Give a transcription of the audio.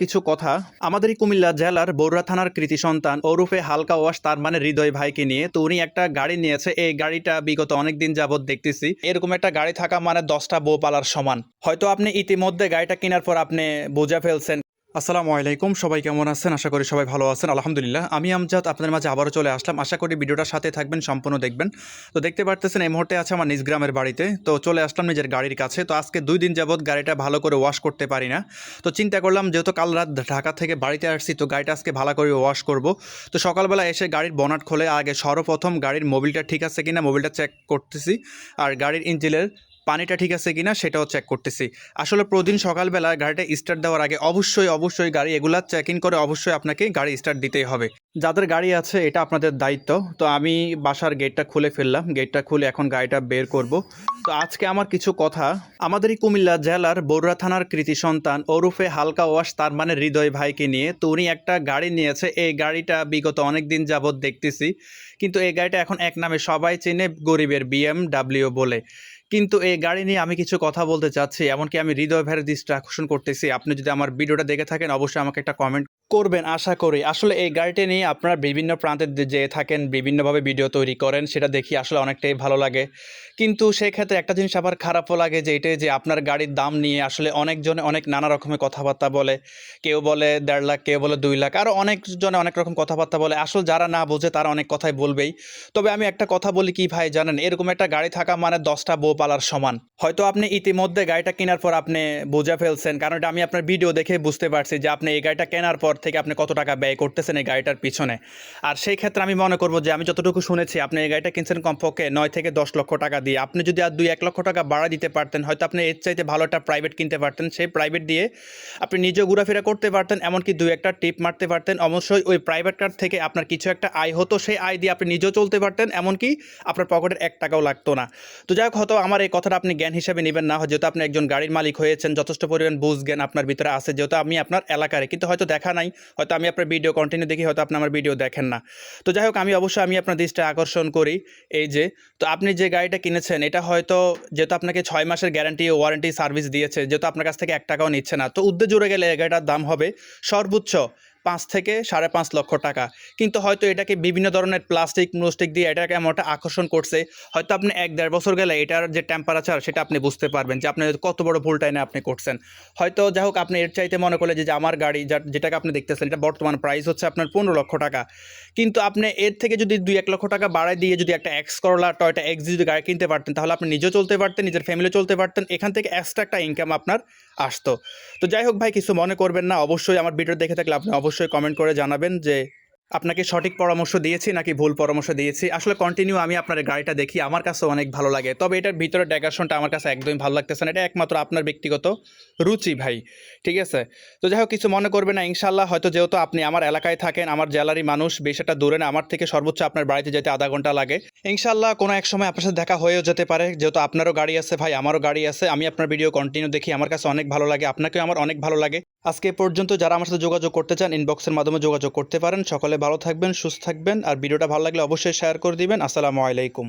কিছু কথা আমাদের কুমিল্লা জেলার বরুড়া থানার কৃতি সন্তান ওরফে হালকা ওয়াশ তার মানে হৃদয় ভাইকে নিয়ে। তো উনি একটা গাড়ি নিয়েছে, এই গাড়িটা বিগত অনেক দিন যাবত দেখতেছি এরকম একটা গাড়ি থাকা মানে 10টা বউ পালার সমান। হয়তো আপনি ইতিমধ্যে গাড়িটা কেনার পর আপনি বুঝে ফেলছেন। আসসালামু আলাইকুম, সবাই কেমন আছেন? আশা করি সবাই ভালো আছেন। আলহামদুলিল্লাহ, আমি আমজাদ আপনাদের মাঝে আবারও চলে আসলাম। আশা করি ভিডিওটার সাথে থাকবেন, সম্পূর্ণ দেখবেন। তো দেখতে পারতেছেন এই মুহূর্তে আছে আমার নিজ গ্রামের বাড়িতে। তো চলে আসলাম নিজের গাড়ির কাছে। তো আজকে 2 দিন যাবত গাড়িটা ভালো করে ওয়াশ করতে পারি না। তো চিন্তা করলাম যেহেতু কাল রাত ঢাকা থেকে বাড়িতে আসছি, তো গাড়িটা আজকে ভালো করে ওয়াশ করব। তো সকালবেলা এসে গাড়ির বনাট খোলে আগে সর্বপ্রথম গাড়ির মোবিলটা ঠিক আছে কিনা মোবিলটা চেক করতেছি, আর গাড়ির ইঞ্জিনের পানিটা ঠিক আছে কিনা সেটাও চেক করতেছি। আসলে প্রতিদিন সকালবেলা গাড়িটা স্টার্ট দেওয়ার আগে অবশ্যই গাড়ি এগুলা চেক ইন করে অবশ্যই আপনাকে গাড়ি স্টার্ট দিতেই হবে। যাদের গাড়ি আছে এটা আপনাদের দায়িত্ব। তো আমি বাসার গেটটা খুলে ফেললাম, গেটটা খুলে এখন গাড়িটা বের করব। তো আজকে আমার কিছু কথা আমাদের এই কুমিল্লা জেলার বরুড়া থানার কৃতি সন্তান ওরফে হালকা ওয়াশ তার মানে হৃদয় ভাইকে নিয়ে। তো উনি একটা গাড়ি নিয়েছে, এই গাড়িটা বিগত অনেক দিন যাবৎ দেখতেছি, কিন্তু এই গাড়িটা এখন এক নামে সবাই চেনে গরিবের BMW বলে। কিন্তু এই গাড়ি নিয়ে আমি কিছু কথা বলতে চাচ্ছি, এমনকি আমি হৃদয় ভাইয়ের দৃষ্টি আকর্ষণ করতেছি। আপনি যদি আমার ভিডিওটা দেখে থাকেন অবশ্যই আমাকে একটা কমেন্ট করবেন আশা করি। আসলে এই গাড়িটি নিয়ে আপনারা বিভিন্ন প্রান্তে যেয়ে থাকেন, বিভিন্নভাবে ভিডিও তৈরি করেন, সেটা দেখি আসলে অনেকটাই ভালো লাগে। কিন্তু সেই ক্ষেত্রে একটা জিনিস আবার খারাপও লাগে, যে এটাই যে আপনার গাড়ির দাম নিয়ে আসলে অনেকজনে অনেক নানা রকমের কথাবার্তা বলে। কেউ বলে 1.5 লাখ, কেউ বলে 2 লাখ, আরও অনেকজনে অনেক রকম কথাবার্তা বলে। আসলে যারা না বোঝে তারা অনেক কথাই বলবেই। তবে আমি একটা কথা বলি কি ভাই জানেন, এরকম একটা গাড়ি থাকা মানে 10টা বউ পালার সমান। হয়তো আপনি ইতিমধ্যে গাড়িটা কেনার পর আপনি বুঝে ফেলছেন, কারণ এটা আমি আপনার ভিডিও দেখে বুঝতে পারছি যে আপনি এই গাড়িটা কেনার পর থেকে আপনি কত টাকা ব্যয় করতেছেন এই গাড়িটার পিছনে। আর সেই ক্ষেত্রে আমি মনে করব যে আমি যতটুকু শুনেছি আপনি এই গাড়িটা কিনছেন কমপক্ষে 9 থেকে 10 লক্ষ টাকা দিয়ে। আপনি যদি আর 2-1 লক্ষ টাকা বাড়া দিতে পারতেন, হয়তো আপনি এর চাইতে ভালো একটা প্রাইভেট কিনতে পারতেন। সেই প্রাইভেট দিয়ে আপনি নিজেও ঘোরাফেরা করতে পারতেন, এমনকি 2-একটা টিপ মারতে পারতেন। অবশ্যই ওই প্রাইভেট কার থেকে আপনার কিছু একটা আয় হতো, সেই আয় দিয়ে আপনি নিজেও চলতে পারতেন, এমনকি আপনার পকেটের 1 টাকাও লাগতো না। তো যাই হোক, হয়তো আমার এই কথাটা আপনি জ্ঞান হিসেবে নেবেন না, যেহেতু আপনি একজন গাড়ির মালিক হয়েছেন, যথেষ্ট পরিমাণ বুঝ জ্ঞান আপনার ভিতরে আছে, যেহেতু আমি আপনার এলাকারে, কিন্তু হয়তো দেখা নাই, হয়তো আমি আপনার ভিডিও কন্টিনিউ দেখি, হয়তো আপনি আমার ভিডিও দেখেন না। তো যাই হোক, আমি আপনার দৃষ্টি আকর্ষণ করি এই যে, তো আপনি যে গাড়িটা কিনেছেন এটা হয়তো যেহেতু আপনাকে 6 মাসের গ্যারান্টি ও ওয়ারেন্টি সার্ভিস দিয়েছে, যেহেতু আপনার কাছ থেকে 1 টাকাও নিচ্ছে না, তো উদ্দে জুড়ে গেলে এই গাড়িটার দাম হবে সর্বোচ্চ 5 থেকে 5.5 লক্ষ টাকা। কিন্তু হয়তো এটাকে বিভিন্ন ধরনের প্লাস্টিক দিয়ে এটাকে এমন একটা আকর্ষণ করছে, হয়তো আপনি 1-1.5 বছর গেলে এটার যে টেম্পারেচার সেটা আপনি বুঝতে পারবেন যে আপনি কত বড় ভুলটা এনে আপনি করছেন। হয়তো যাই হোক, আপনি এর চাইতে মনে করলে যে আমার গাড়ি যেটাকে আপনি দেখতেছেন এটা বর্তমান প্রাইস হচ্ছে আপনার 15 লক্ষ টাকা। কিন্তু আপনি এর থেকে যদি 2-1 লক্ষ টাকা বাড়ায় দিয়ে যদি একটা এক্স করলা টয়োটা এক্স যদি গাড়ি কিনতে পারতেন, তাহলে আপনি নিজেও চলতে পারতেন, নিজের ফ্যামিলি চলতে পারতেন, এখান থেকে এক্সট্রা একটা ইনকাম আপনার আসতো। তো যাই হোক ভাই, কিছু মনে করবেন না। অবশ্যই আমার ভিডিও দেখে থাকলে আপনি অবশ্যই কমেন্ট করে জানাবেন যে আপনাকে সঠিক পরামর্শ দিয়েছি নাকি ভুল পরামর্শ দিয়েছি। আসলে কন্টিনিউ আমি আপনার গাড়িটা দেখি, আমার কাছে অনেক ভালো লাগে। তবে এটার ভিতরে ডেকারেশনটা আমার কাছে একদমই ভালো লাগতেছে না, এটা একমাত্র আপনার ব্যক্তিগত রুচি ভাই, ঠিক আছে? তো যাই হোক, কিছু মনে করবে না ইনশাল্লাহ। হয়তো যেহেতু আপনি আমার এলাকায় থাকেন, আমার জেলারই মানুষ, বেশ একটা দূরে না, আমার থেকে সর্বোচ্চ আপনার বাড়িতে যেতে আধা ঘন্টা লাগে। ইনশাল্লাহ কোনো এক সময় আপনার সাথে দেখা হয়েও যেতে পারে, যেহেতু আপনারও গাড়ি আছে ভাই, আমারও গাড়ি আছে। আমি আপনার ভিডিও কন্টিনিউ দেখি, আমার কাছে অনেক ভালো লাগে, আপনাকেও আমার অনেক ভালো লাগে। আজকে পর্যন্ত যারা আমার সাথে যোগাযোগ করতে চান ইনবক্সের মাধ্যমে যোগাযোগ করতে পারেন। সকলে ভালো থাকবেন, সুস্থ থাকবেন, আর ভিডিওটা ভালো লাগলে অবশ্যই শেয়ার করে দিবেন। আসসালামু আলাইকুম।